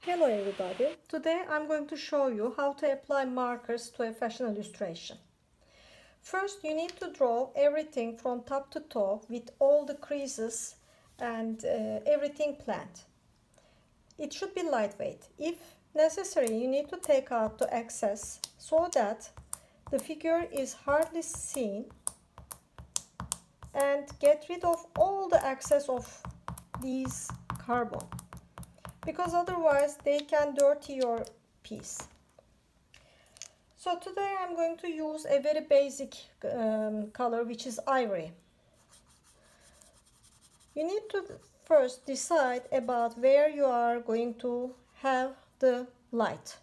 Hello everybody, today I'm going to show you how to apply markers to a fashion illustration. First you need to draw everything from top to toe with all the creases and everything planned. It should be lightweight. If necessary, you need to take out the excess so that the figure is hardly seen and get rid of all the excess of these carbon, because otherwise they can dirty your piece. So today I'm going to use a very basic color, which is ivory. You need to first decide about where you are going to have the light.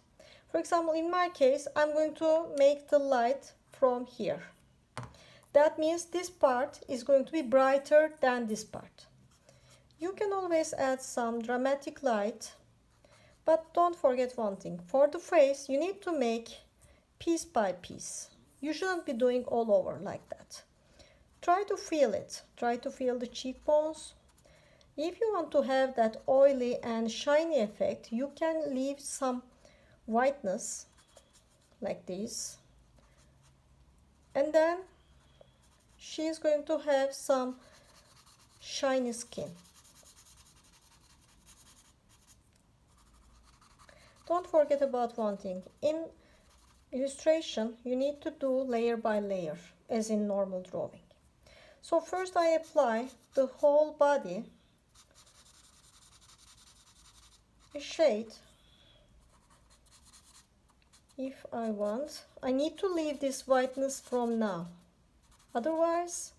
For example, in my case, I'm going to make the light from here. That means this part is going to be brighter than this part. You can always add some dramatic light, but don't forget one thing. For the face, you need to make piece by piece. You shouldn't be doing all over like that. Try to feel it. Try to feel the cheekbones. If you want to have that oily and shiny effect, you can leave some whiteness like this. And then she is going to have some shiny skin. Don't forget about one thing. In illustration, you need to do layer by layer, as in normal drawing. So first I apply the whole body a shade. If I want, I need to leave this whiteness from now. Otherwise,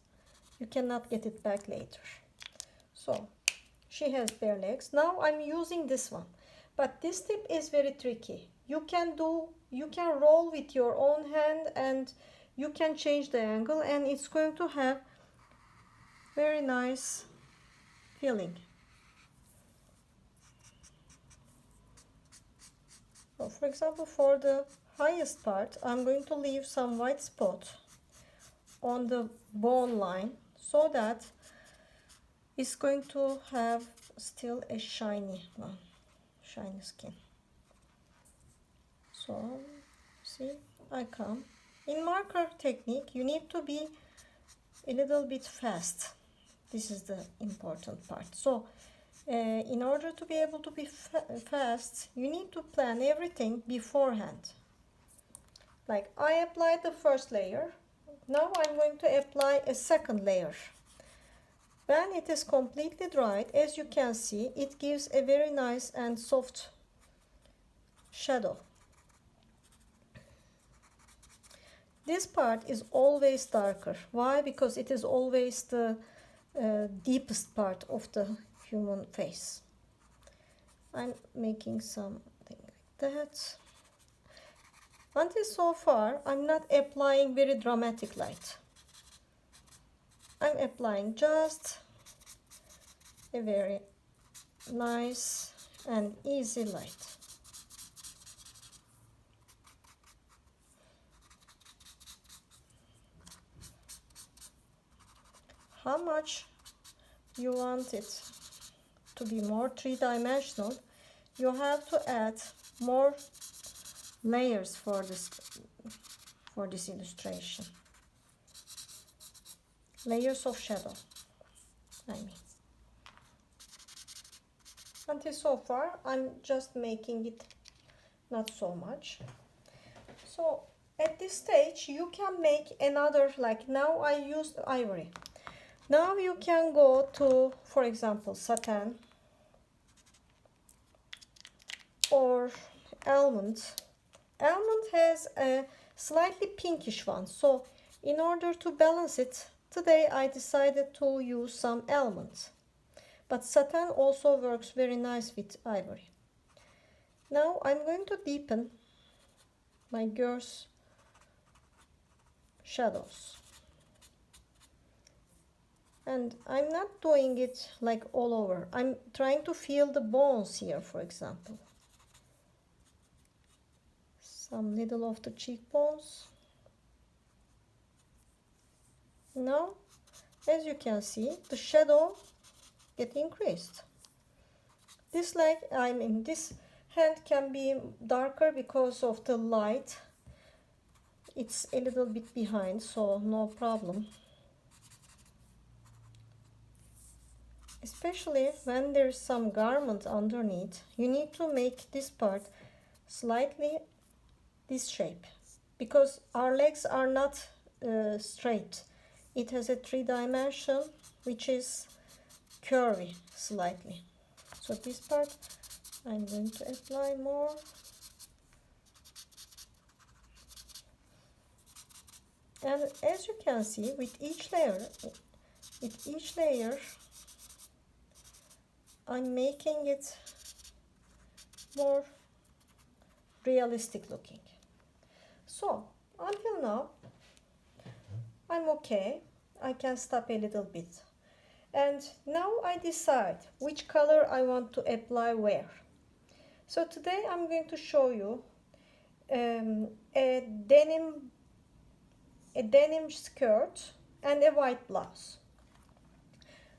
you cannot get it back later. So she has bare legs. Now I'm using this one. But this tip is very tricky. You can roll with your own hand and you can change the angle, and it's going to have very nice feeling. So for example, for the highest part, I'm going to leave some white spot on the bone line so that it's going to have still a shiny one. Shiny skin. So see, I come. In marker technique, you need to be a little bit fast. This is the important part. So in order to be able to be fast, you need to plan everything beforehand. Like I applied the first layer. Now I'm going to apply a second layer. When it is completely dried, as you can see, it gives a very nice and soft shadow. This part is always darker. Why? Because it is always the deepest part of the human face. I'm making something like that. Until so far, I'm not applying very dramatic light. I'm applying just a very nice and easy light. How much you want it to be more three-dimensional, you have to add more layers for this illustration. Layers of shadow, I mean. Until so far, I'm just making it not so much. So at this stage, you can make another, like now I used ivory. Now you can go to, for example, satin or almond. Almond has a slightly pinkish one, so in order to balance it, today I decided to use some almonds. But satin also works very nice with ivory. Now I'm going to deepen my girl's shadows. And I'm not doing it like all over. I'm trying to feel the bones here, for example. Some little of the cheekbones. Now, as you can see, the shadow get increased. This leg, I mean, this hand can be darker because of the light. It's a little bit behind, so no problem. Especially when there's some garment underneath, you need to make this part slightly this shape, because our legs are not straight. It has a 3 dimension which is curvy slightly. So this part I'm going to apply more. And as you can see, with each layer I'm making it more realistic looking. So until now I'm okay. I can stop a little bit. And now I decide which color I want to apply where. So today I'm going to show you a denim skirt and a white blouse.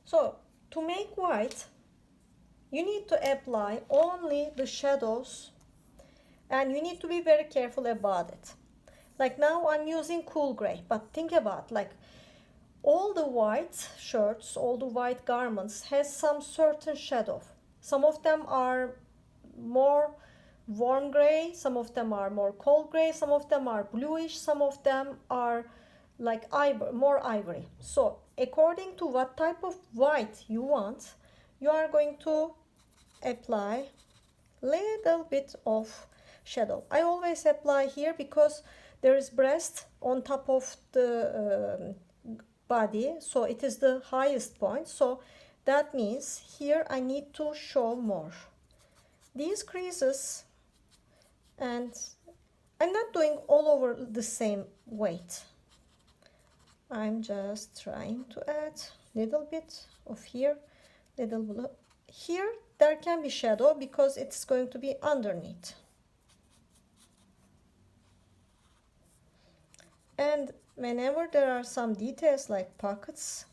So to make white, you need to apply only the shadows, and you need to be very careful about it. Like now I'm using cool gray, but think about like all the white shirts, all the white garments has some certain shadow. Some of them are more warm gray, some of them are more cold gray, some of them are bluish, some of them are like more ivory. So according to what type of white you want, you are going to apply little bit of shadow. I always apply here because there is breast on top of the body, so it is the highest point. So that means here I need to show more these creases, and I'm not doing all over the same weight. I'm just trying to add little bit of here, little bit here. There can be shadow because it's going to be underneath. And whenever there are some details like pockets,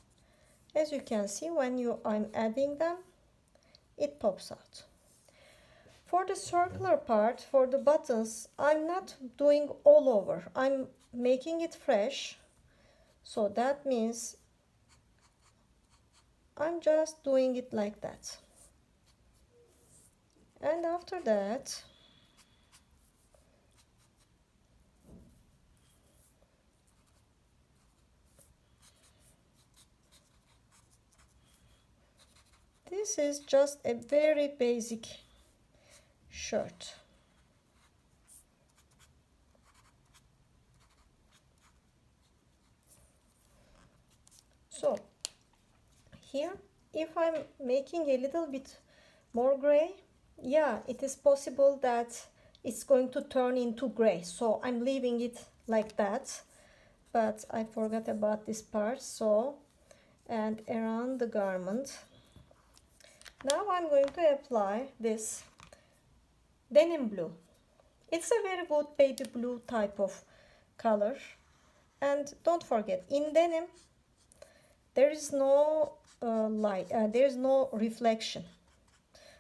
as you can see, when I'm adding them, it pops out. For the circular part, for the buttons, I'm not doing all over. I'm making it fresh. So that means I'm just doing it like that. And after that, this is just a very basic shirt. So here, if I'm making a little bit more gray, yeah, it is possible that it's going to turn into gray. So I'm leaving it like that, but I forgot about this part. So, and around the garment, now I'm going to apply this denim blue. It's a very good baby blue type of color. And don't forget, in denim there is no light, there is no reflection.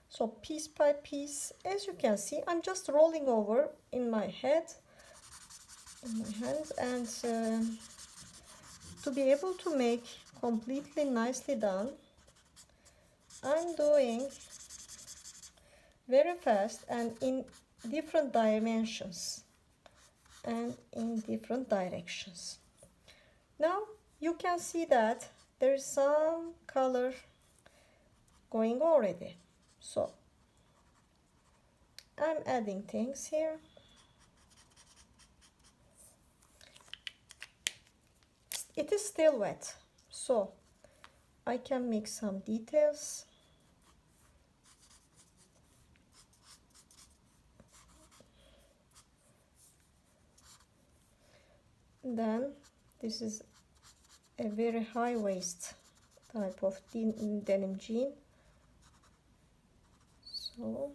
So piece by piece, as you can see, I'm just rolling over in my head, in my hands, and to be able to make completely nicely done, I'm doing very fast and in different dimensions and in different directions. Now you can see that there is some color going already. So I'm adding things here. It is still wet, so I can mix some details. Then this is a very high waist type of denim jean. So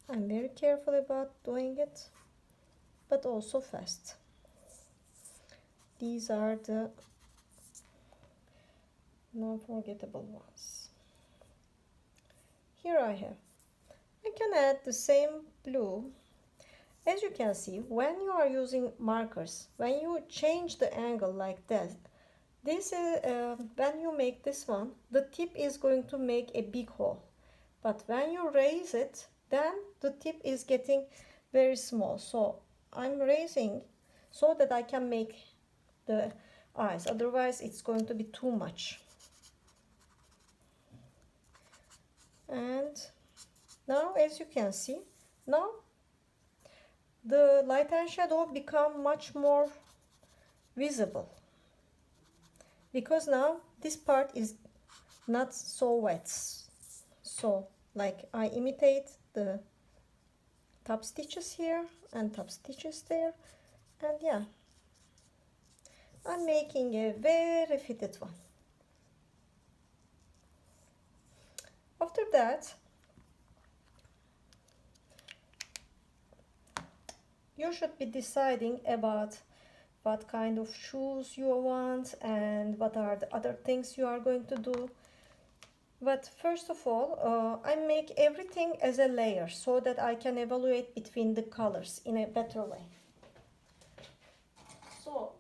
I'm very careful about doing it, but also fast. These are the non-forgettable ones. here I have. I can add the same blue. As you can see, when you are using markers, when you change the angle like that, this is when you make this one, the tip is going to make a big hole. But when you raise it, then the tip is getting very small. So I'm raising so that I can make the eyes. Otherwise, it's going to be too much. And now, as you can see, now the light and shadow become much more visible, because now this part is not so wet. So like I imitate the top stitches here and top stitches there, and yeah, I'm making a very fitted one. After that, you should be deciding about what kind of shoes you want and what are the other things you are going to do. But first of all, I make everything as a layer so that I can evaluate between the colors in a better way. So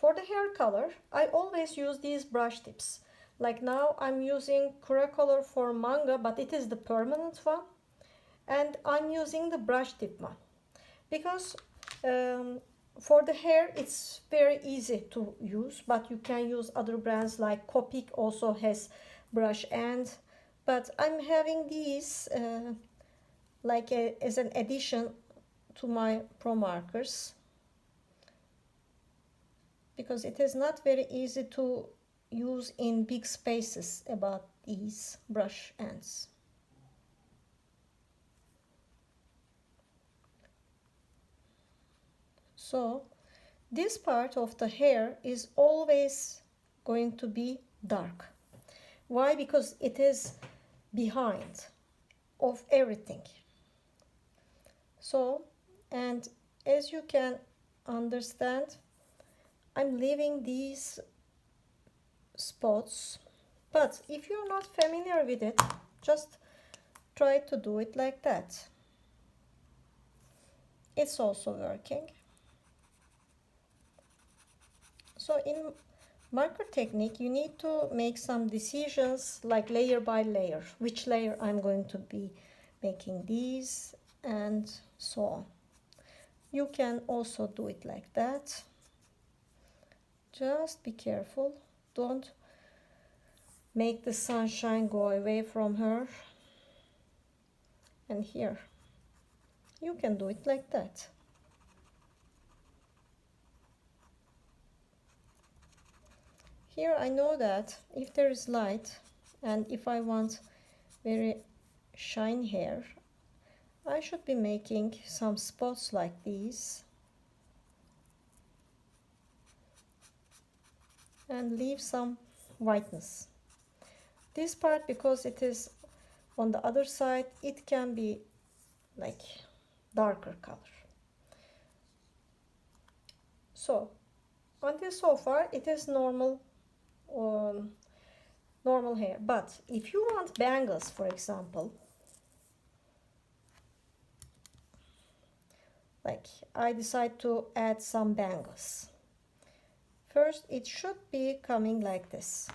for the hair color, I always use these brush tips. Like now I'm using Kura color for manga, but it is the permanent one. And I'm using the brush tip one. Because for the hair it's very easy to use, but you can use other brands like Copic also has brush ends. But I'm having these as an addition to my pro markers, because it is not very easy to use in big spaces about these brush ends. So this part of the hair is always going to be dark. Why? Because it is behind of everything. So, and as you can understand, I'm leaving these spots, but if you're not familiar with it, just try to do it like that. It's also working. So in marker technique, you need to make some decisions like layer by layer, which layer I'm going to be making these and so on. You can also do it like that. Just be careful, don't make the sunshine go away from her. And here, you can do it like that. Here I know that if there is light and if I want very shiny hair, I should be making some spots like these and leave some whiteness. This part, because it is on the other side, it can be like darker color. So until so far it is normal hair, but if you want bangles, for example, like I decide to add some bangles. First it should be coming like this.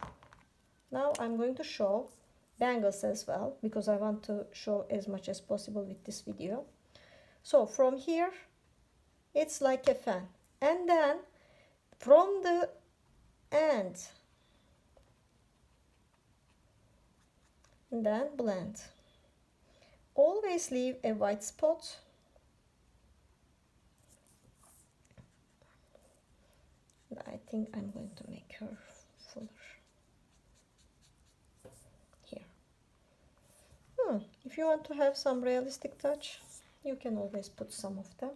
Now I'm going to show bangles as well, because I want to show as much as possible with this video. So from here it's like a fan, and then from the end, and then blend. Always leave a white spot. I think I'm going to make her fuller. Here. If you want to have some realistic touch, you can always put some of them.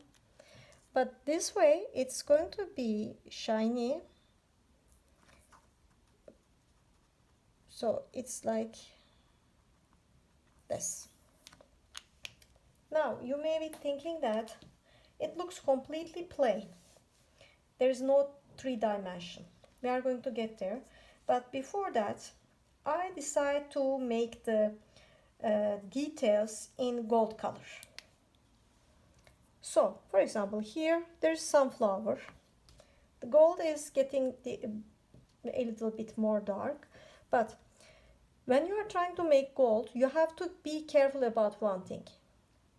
But this way it's going to be shiny. So it's like this. Now you may be thinking that it looks completely plain. There is no 3 dimension. We are going to get there, but before that I decide to make the details in gold color. So, for example, here there's sunflower. The gold is getting a little bit more dark, but when you are trying to make gold, you have to be careful about one thing.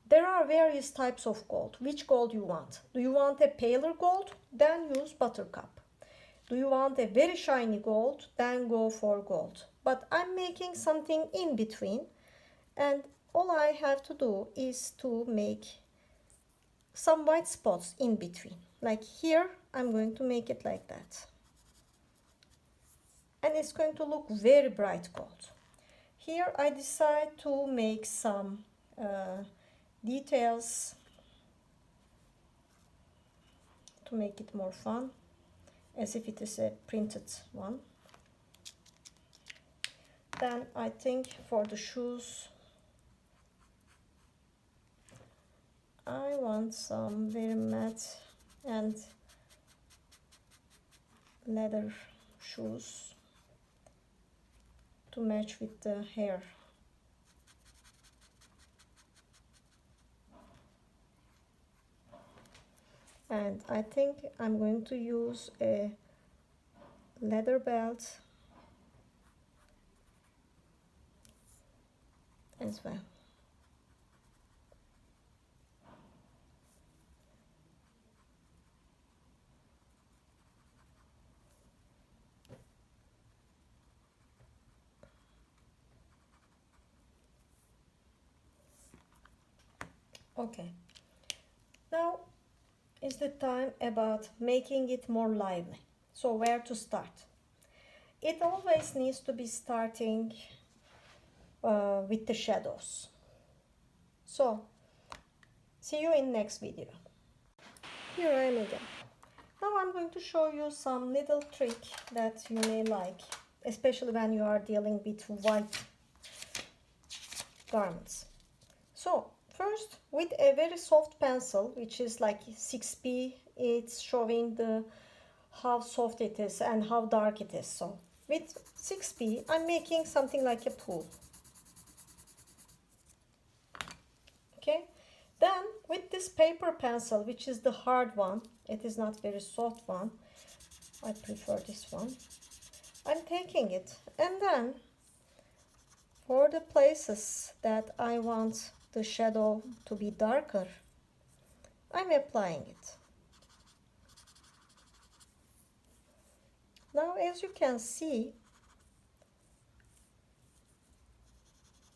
There are various types of gold. Which gold you want? Do you want a paler gold? Then use buttercup. Do you want a very shiny gold? Then go for gold. But I'm making something in between, and all I have to do is to make some white spots in between. Like here, I'm going to make it like that. And it's going to look very bright gold. Here I decide to make some details to make it more fun, as if it is a printed one. Then I think for the shoes, I want some very matte and leather shoes to match with the hair. And I think I'm going to use a leather belt as well. Okay, now is the time about making it more lively. So where to start? It always needs to be starting with the shadows. So see you in next video. Here I am again. Now I'm going to show you some little trick that you may like, especially when you are dealing with white garments. So first, with a very soft pencil, which is like 6B, it's showing the how soft it is and how dark it is. So with 6B, I'm making something like a pool. Okay, then with this paper pencil, which is the hard one, it is not very soft one, I prefer this one, I'm taking it, and then for the places that I want the shadow to be darker, I'm applying it. Now as you can see,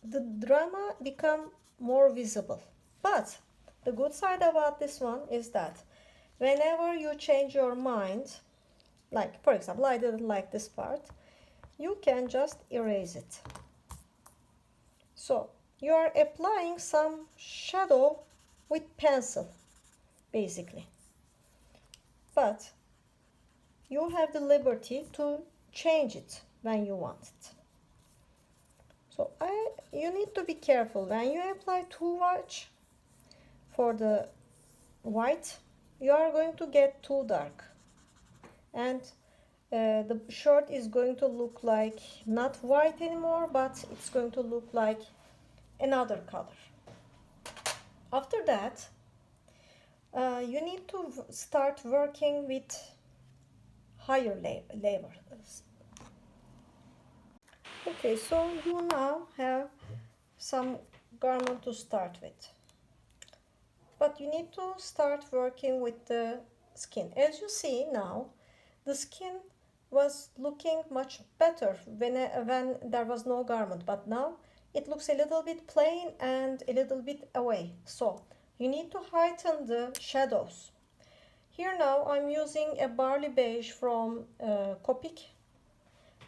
the drama become more visible. But the good side about this one is that whenever you change your mind, like for example I didn't like this part, you can just erase it. So you are applying some shadow with pencil basically, but you have the liberty to change it when you want it. So you need to be careful when you apply too much for the white, you are going to get too dark, and the shirt is going to look like not white anymore, but it's going to look like another color. After that, you need to start working with higher layers. Okay, so you now have some garment to start with, but you need to start working with the skin. As you see now, the skin was looking much better when there was no garment, but now it looks a little bit plain and a little bit away. So you need to heighten the shadows. Here now I'm using a barley beige from Copic,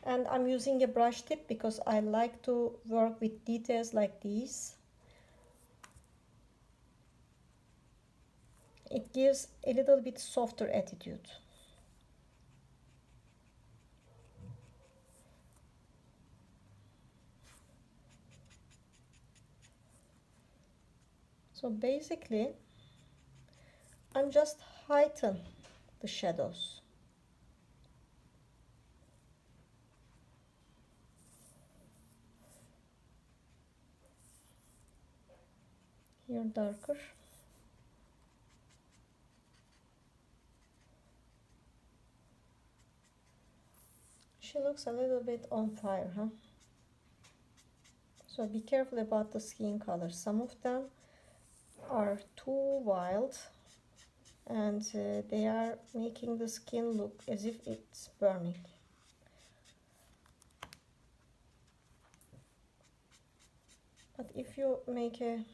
and I'm using a brush tip because I like to work with details like these. It gives a little bit softer attitude. So basically, I'm just heighten the shadows. Here darker. She looks a little bit on fire, huh? So be careful about the skin colors. Some of them are too wild and they are making the skin look as if it's burning. But if you make a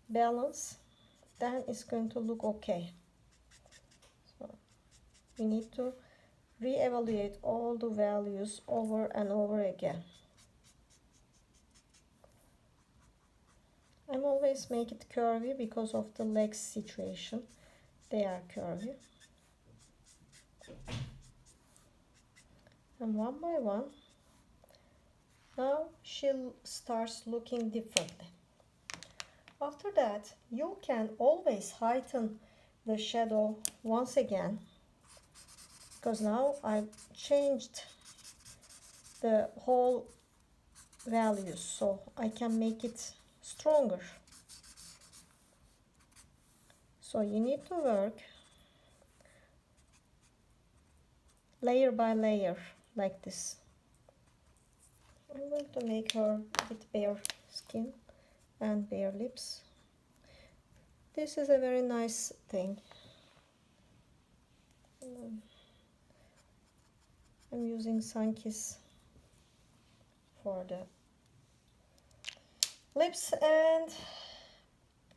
balance, then it's going to look okay. So we need to reevaluate all the values over and over again. I'm always make it curvy because of the legs situation. They are curvy. And one by one, now she starts looking differently. After that, you can always heighten the shadow once again, because now I've changed the whole values, so I can make it stronger. So you need to work layer by layer like this. I'm going to make her with bare skin and bare lips. This is a very nice thing. I'm using Sunkiss for the lips, and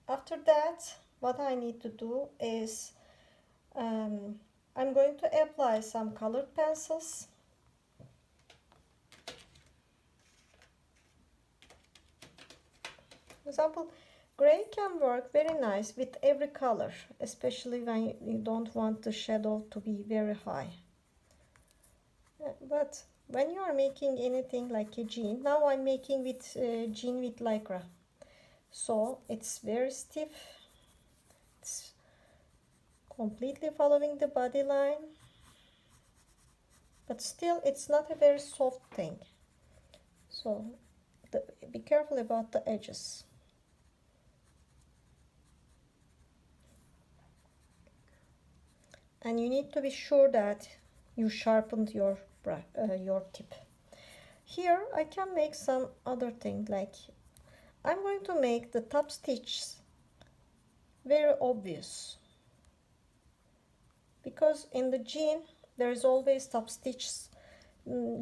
after that what I need to do is I'm going to apply some colored pencils. For example, gray can work very nice with every color, especially when you don't want the shadow to be very high. But when you are making anything like a jean, now I'm making with jean with lycra, so it's very stiff, it's completely following the body line, but still it's not a very soft thing, so be careful about the edges. And you need to be sure that you sharpened your tip. Here I can make some other thing, like I'm going to make the top stitches very obvious, because in the jean there is always top stitches.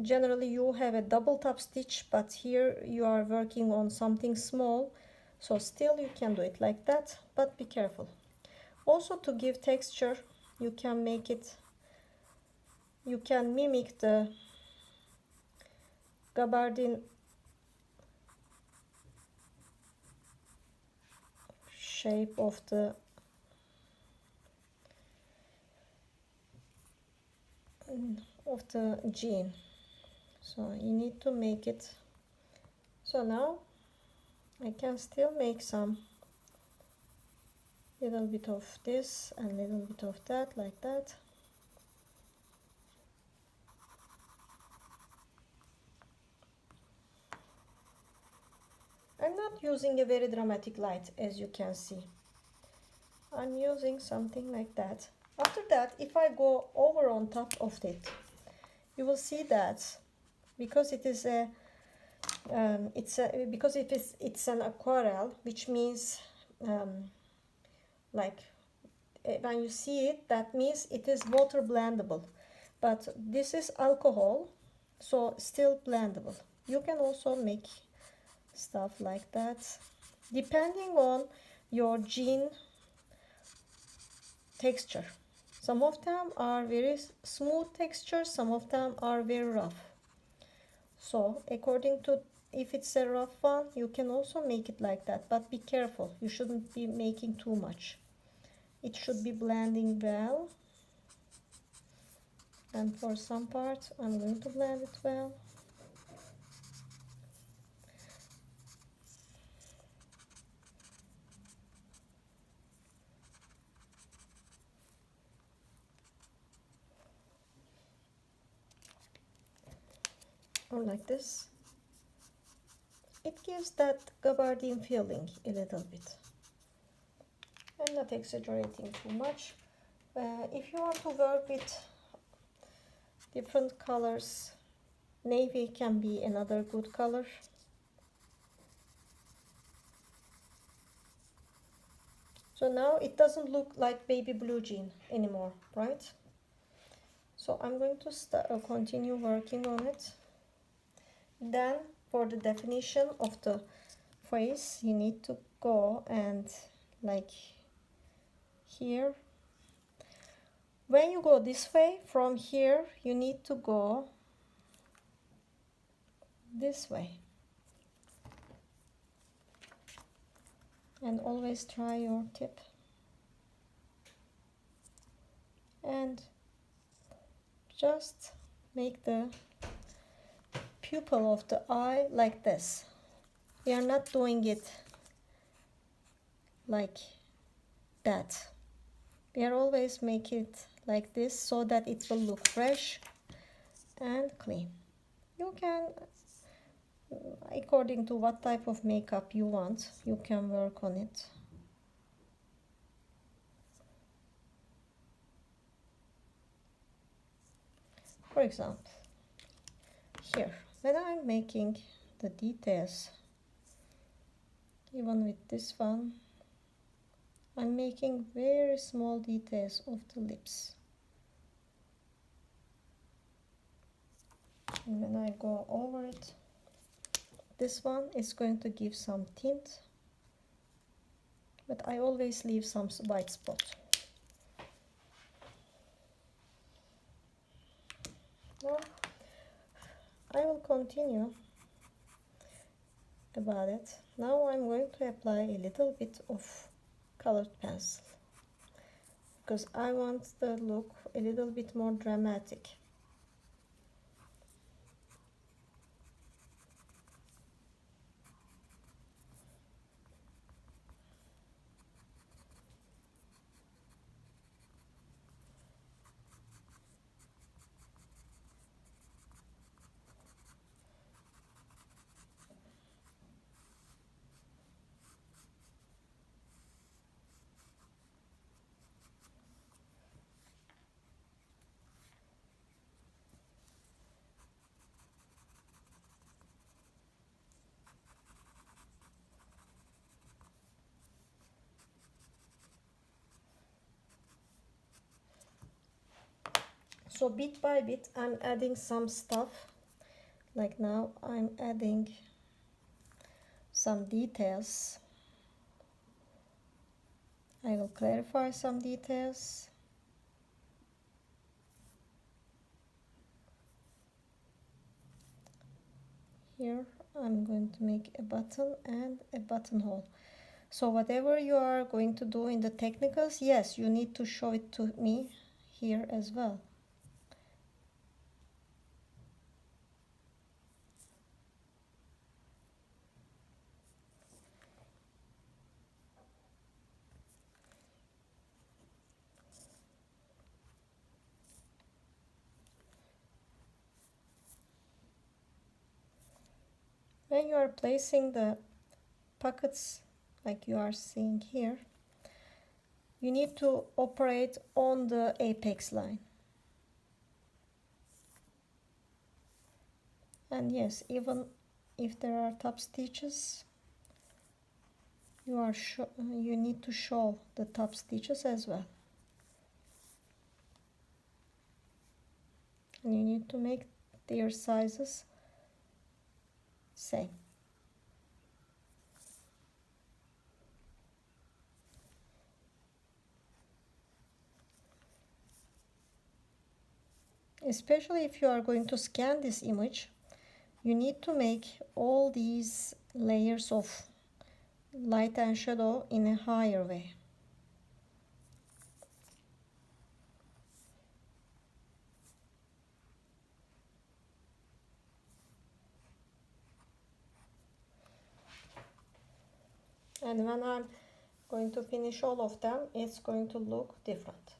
Generally you have a double top stitch, but here you are working on something small, so still you can do it like that, but be careful. Also, to give texture, you can make it, you can mimic the gabardine shape of the jean. So you need to make it. So now I can still make some little bit of this and little bit of that, like that. I'm not using a very dramatic light, as you can see. I'm using something like that. After that, if I go over on top of it, you will see that because it is because it's an aquarelle, which means like when you see it, that means it is water blendable, but this is alcohol, so still blendable. You can also make stuff like that depending on your jean texture. Some of them are very smooth textures, some of them are very rough, so according to, if it's a rough one, you can also make it like that, but be careful, you shouldn't be making too much. It should be blending well, and for some parts I'm going to blend it well. Or like this. it gives that gabardine feeling a little bit. I'm not exaggerating too much. If you want to work with different colors, navy can be another good color. So now it doesn't look like baby blue jean anymore, right? So I'm going to continue working on it. Then for the definition of the face, you need to go and like here. When you go this way, from here, you need to go this way. And always try your tip. And just make the pupil of the eye like this. We are not doing it like that. We are always make it like this so that it will look fresh and clean. You can, according to what type of makeup you want, you can work on it. For example, here, when I'm making the details, even with this one, I'm making very small details of the lips. And when I go over it, this one is going to give some tint, but I always leave some white spot. Now, I will continue about it. Now I'm going to apply a little bit of colored pencil because I want the look a little bit more dramatic. So bit by bit I'm adding some stuff. Like now I'm adding some details. I will clarify some details. Here I'm going to make a button and a buttonhole. So whatever you are going to do in the technicals, yes, you need to show it to me here as well. When you are placing the pockets like you are seeing here, you need to operate on the apex line. And yes, even if there are top stitches, you need to show the top stitches as well. And you need to make their sizes same. Especially if you are going to scan this image, you need to make all these layers of light and shadow in a higher way. And when I'm going to finish all of them, it's going to look different.